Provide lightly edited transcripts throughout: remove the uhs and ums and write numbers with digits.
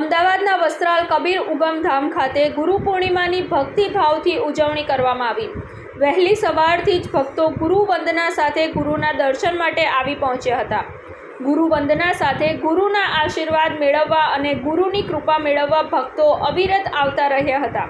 અમદાવાદના વસ્ત્રાલ કબીર ઉગમધામ ખાતે ગુરુ પૂર્ણિમાની ભક્તિભાવથી ઉજવણી કરવામાં આવી। વહેલી સવારથી જ ભક્તો ગુરુ વંદના સાથે ગુરુના દર્શન માટે આવી પહોંચ્યા હતા। ગુરુ વંદના સાથે ગુરુના આશીર્વાદ મેળવવા અને ગુરુની કૃપા મેળવવા ભક્તો અવિરત આવતા રહ્યા હતા।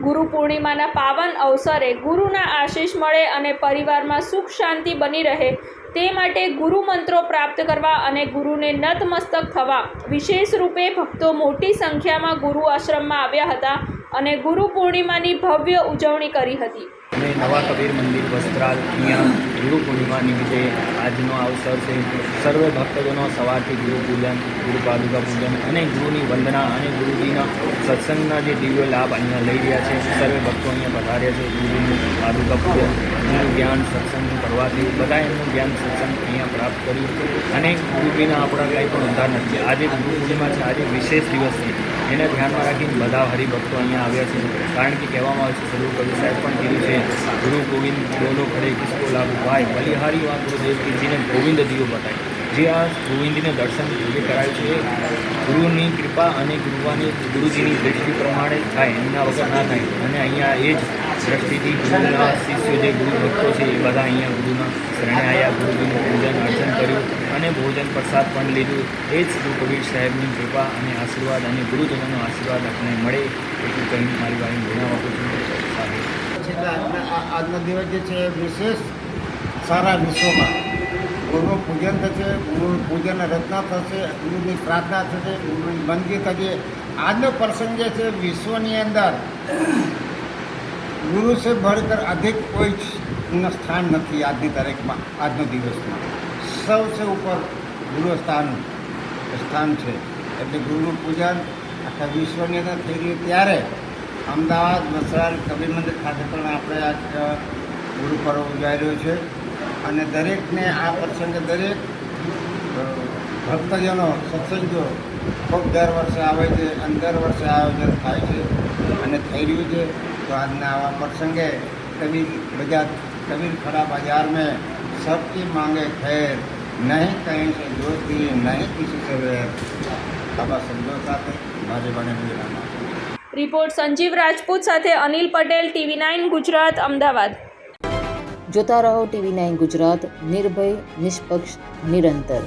ગુરુ પૂર્ણિમાના પાવન અવસરે ગુરુના આશીષ મળે અને પરિવારમાં સુખ શાંતિ બની રહે તે માટે ગુરુ મંત્રો પ્રાપ્ત કરવા અને ગુરુને નતમસ્તક થવા વિશેષ રૂપે ભક્તો મોટી સંખ્યામાં ગુરુ આશ્રમમાં આવ્યા હતા અને ગુરુ પૂર્ણિમાની ભવ્ય ઉજવણી કરી હતી। અને નવા કબીર મંદિર વસ્ત્રાલ અહીંયા ગુરુ પૂર્ણિમા નિમિત્તે આજનો અવસર છે। સર્વે ભક્તજનો સવારથી ગુરુ પૂજન, ગુરુ પાદુકા પૂજન અને ગુરુની વંદના અને ગુરુજીના સત્સંગના જે દિવ્ય લાભ અહીંયા લઈ રહ્યા છે। સર્વે ભક્તો અહીંયા પધાર્યા છે। ગુરુજીનું પાદુકા પૂજન, એમનું જ્ઞાન સત્સંગ કરવાથી બધા એમનું જ્ઞાન સત્સંગ અહીંયા પ્રાપ્ત કર્યું અને ગુરુજીના આપણા કંઈ પણ ઉદ્ધાર નથી। આજે ગુરુ પૂર્ણિમા છે, આજે વિશેષ દિવસ છે, એને ધ્યાનમાં રાખીને બધા હરિભક્તો અહીંયા આવ્યા છે। કારણ કે કહેવામાં આવે છે, સર્વ કવિ સાહેબ પણ કીધું છે, गुरु गोविंद दोनों खड़े किसको लाभ भाई बलिहारी वहाँ गुरुदेव की जी ने गोविंद दियो बताए। जे आ गोविंद ने दर्शन જે કરાયું છે ગુરુની કૃપા અને ગુરુજીની દૃષ્ટિ પ્રમાણે થાય, એમના વગર ના થાય। અને અહીંયા એ જ દ્રષ્ટિથી ગુરુના શિષ્યો જે ગુરુ ભક્તો છે એ બધા અહીંયા ગુરુના શરણે આવ્યા, ગુરુજીનું પૂજન અર્ચન કર્યું અને ભોજન પ્રસાદ પણ લીધું। એ જ ગુરુ કબીર સાહેબની કૃપા અને આશીર્વાદ અને ગુરુજનોનો આશીર્વાદ આપણને મળે એટલું કહીને મારી વાણી ભૂણા આપું છું। આજનો દિવસ જે છે વિશેષ સારા વિશ્વમાં ગુરુનું પૂજન થશે, ગુરુનું પૂજન રચના થશે, ગુરુની પ્રાર્થના થશે, ગુરુની બંદગી થશે। આજનો પ્રસંગ જે છે વિશ્વની અંદર ગુરુ સે ભળકર અધિક કોઈ સ્થાન નથી આજની તારીખમાં, આજનો દિવસમાં સૌથી ઉપર ગુરુ સ્થાન છે। એટલે ગુરુનું પૂજન આખા વિશ્વની અંદર થઈ રહ્યું ત્યારે અમદાવાદ વસ્ત્રાલ કબીર મંદિર ખાતે પણ આપણે આ ગુરુ પર્વ ઉજવાઈ રહ્યો છે અને દરેકને આ પ્રસંગે દરેક ભક્તજનો સત્સંગો ખૂબ દર વર્ષે આવે છે અને દર વર્ષે આયોજન થાય છે અને થઈ રહ્યું છે। તો આજના આવા પ્રસંગે કબીર ખડા બાजार में सबकी मांगे खैर, नहीं कहीं से दोस्ती नहीं किसी से वैर। આવા શબ્દો સાથે મારે બને વિરામ। રિપોર્ટ સંજીવ રાજપૂત સાથે અનિલ પટેલ, TV9 ગુજરાત, અમદાવાદ। જોતા રહો TV9 ગુજરાત, નિર્ભય, નિષ્પક્ષ, નિરંતર।